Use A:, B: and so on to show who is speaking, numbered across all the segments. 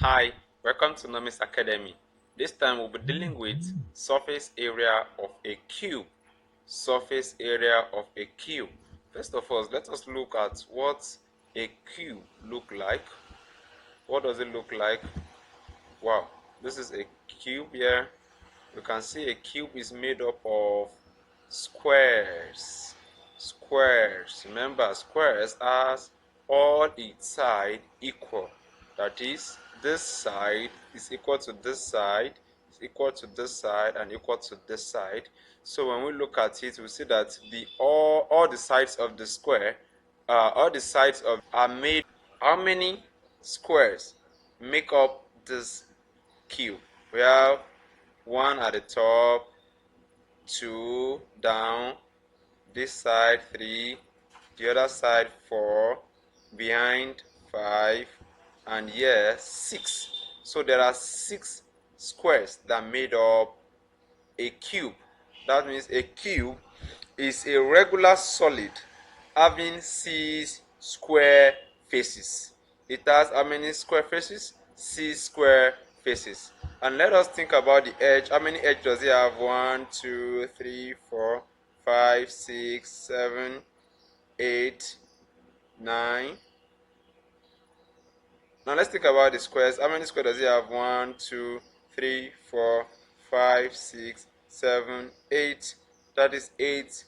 A: Hi, welcome to Nomis Academy. This time we'll be dealing with surface area of a cube. Surface area of a cube. First of all, let us look at what a cube look like. What does it look like? Wow, this is a cube here. You can see a cube is made up of squares. Squares. Remember, squares has all its side equal. That is, this side is equal to this side, is equal to this side, and equal to this side. So when we look at it, we see that all the sides of the square, all the sides of are made. How many squares make up this cube? We have one at the top, two down, this side three, the other side four, behind five, and here six. So there are six squares that made up a cube. That means a cube is a regular solid having six square faces. It has how many square faces? Six square faces. And let us think about the edge. How many edges does it have? 1, 2, 3, 4, 5, 6, 7, 8, 9. Now let's think about the squares. How many squares does it have? 1, 2, 3, 4, 5, 6, 7, 8. That is 8.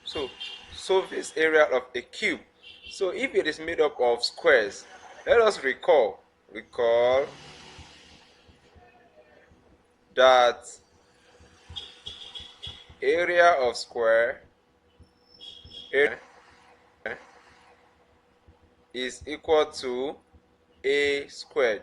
A: So, surface area of a cube. So, if it is made up of squares, let us recall that area of square is equal to a squared.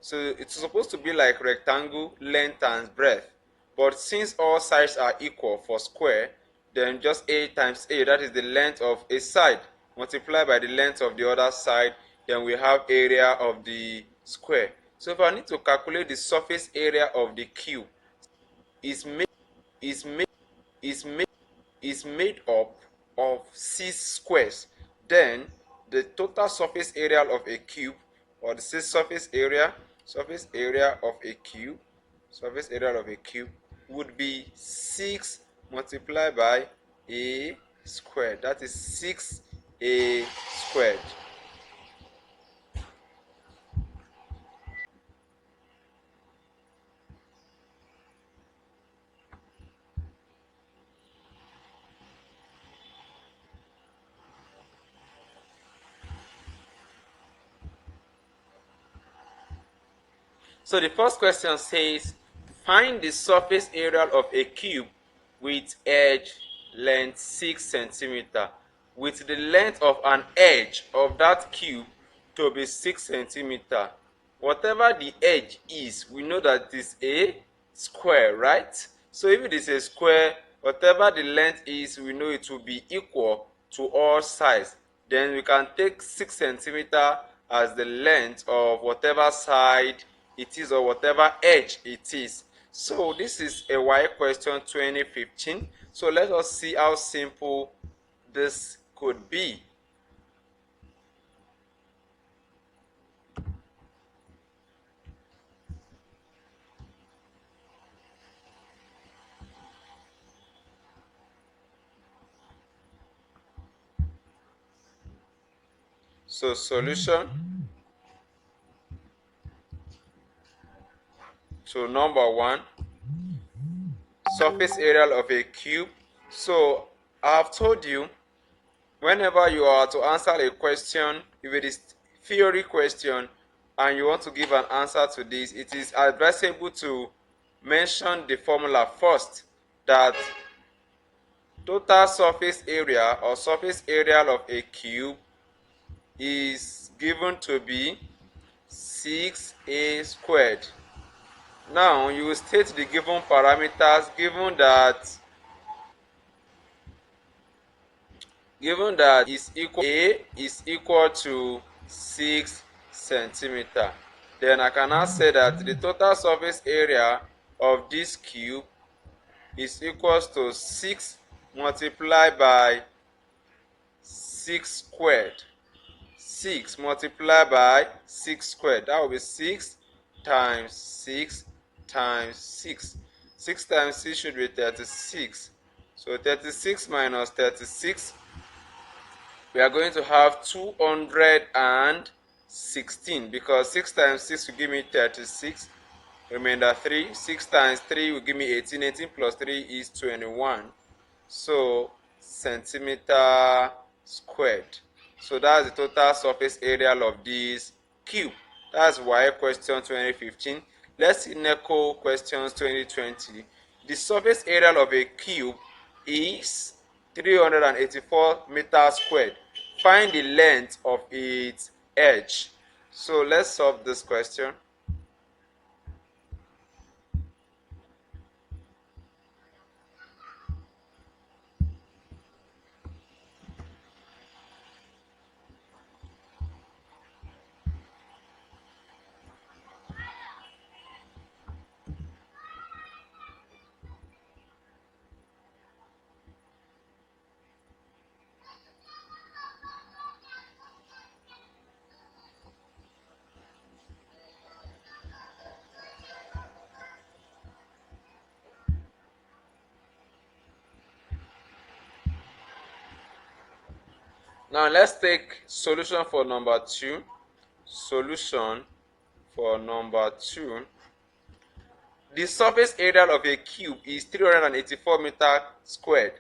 A: So it's supposed to be like rectangle, length and breadth. But since all sides are equal for square, then just a times a, that is the length of a side, multiplied by the length of the other side, then we have area of the square. So if I need to calculate the surface area of the cube, is made is made is made up of six squares, then the total surface area of a cube, or the surface area of a cube would be 6 multiplied by a squared. That is 6a squared. So the first question says, find the surface area of a cube with edge length 6 centimeter, with the length of an edge of that cube to be 6 centimeter. Whatever the edge is, we know that it is a square, right? So if it is a square, whatever the length is, we know it will be equal to all sides. Then we can take 6 centimeter as the length of whatever side it is or whatever edge it is. So this is a Y question 2015. So let us see how simple this could be. So solution. So number 1, surface area of a cube. So I have told you, whenever you are to answer a question, if it is theory question and you want to give an answer to this, it is advisable to mention the formula first, that total surface area or surface area of a cube is given to be 6a squared. Now you will state the given parameters, given that given that A is equal to 6 centimeter, then I can now say that the total surface area of this cube is equals to 6 multiplied by 6 squared. 6 multiplied by 6 squared. That will be 6 times 6 times 6. 6 times 6 should be 36. So 36 minus 36, we are going to have 216, because 6 times 6 will give me 36. Remainder 3. 6 times 3 will give me 18. 18 plus 3 is 21. So centimeter squared. So that's the total surface area of this cube. That's why question 2015. Let's see NECO questions 2020. The surface area of a cube is 384 meters squared. Find the length of its edge. So let's solve this question. Now let's take solution for number 2. Solution for number 2. The surface area of a cube is 384 meters squared.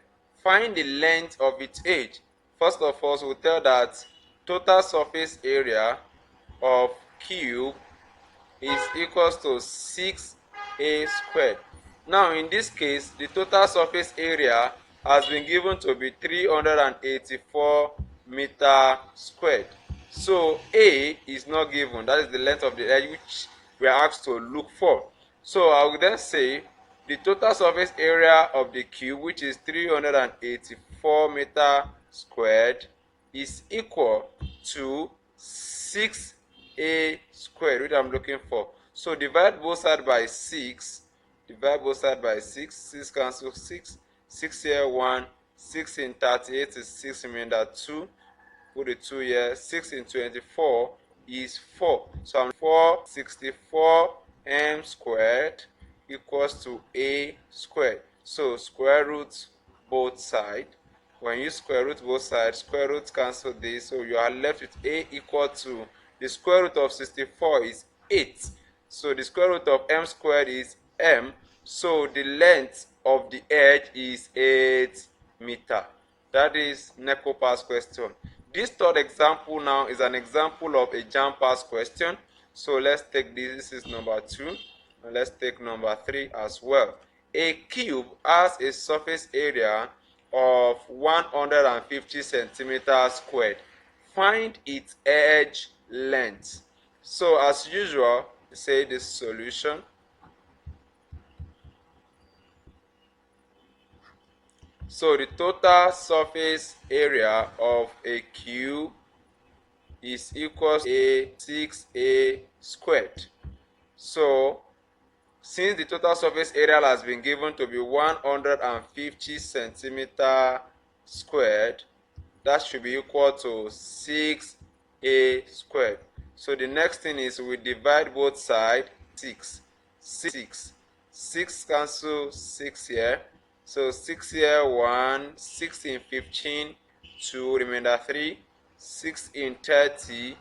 A: Find the length of its edge. First of all, we'll tell that total surface area of cube is equals to 6a squared. Now in this case, the total surface area has been given to be 384 meters squared. So A is not given. That is the length of the edge which we are asked to look for. So I will then say the total surface area of the cube, which is 384 meters squared, is equal to 6a squared, which I'm looking for. So divide both sides by 6. Divide both sides by 6. 6 cancel 6. 6 here 1. 6 in 38 is 6, remainder 2. Put the 2 here. 6 in 24 is 4. So I'm 464 m squared equals to a squared. So square root both sides. When you square root both sides, square root cancel this, so you are left with a equal to the square root of 64 is 8. So the square root of m squared is m. So the length of the edge is 8 meters. That is NECO pass question. This third example now is an example of a jam pass question. So let's take this. This is number 2. And let's take number 3 as well. A cube has a surface area of 150 centimeters squared. Find its edge length. So as usual, say the solution. So the total surface area of a cube is equal to 6a squared. So since the total surface area has been given to be 150 centimeters squared, that should be equal to 6a squared. So the next thing is we divide both sides. 6 cancel 6 here. So 6 here 1, 6 in 15 2, remainder 3, 6 in 30,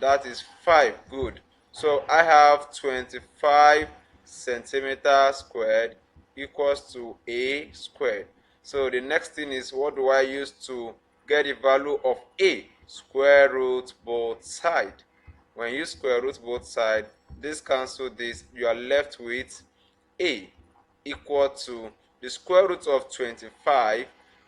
A: that is 5. Good. So I have 25 centimeters squared equals to a squared. So the next thing is, what do I use to get the value of a? Square root both sides. When you square root both sides, this cancel this, you are left with a equal to the square root of 25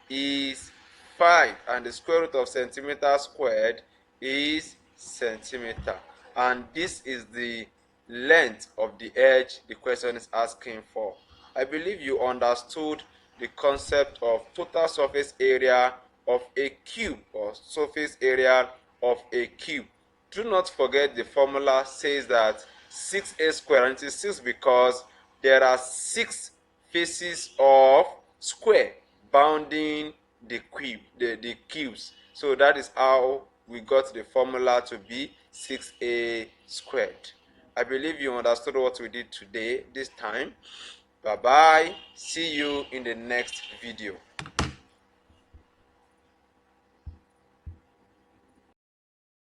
A: is 5, and the square root of centimeter squared is centimeter. And this is the length of the edge the question is asking for. I believe you understood the concept of total surface area of a cube, or surface area of a cube. Do not forget the formula says that 6a squared, and it is 6 because there are 6 faces of square bounding the cubes. So that is how we got the formula to be 6a squared. I believe you understood what we did today, this time. Bye bye. See you in the next video.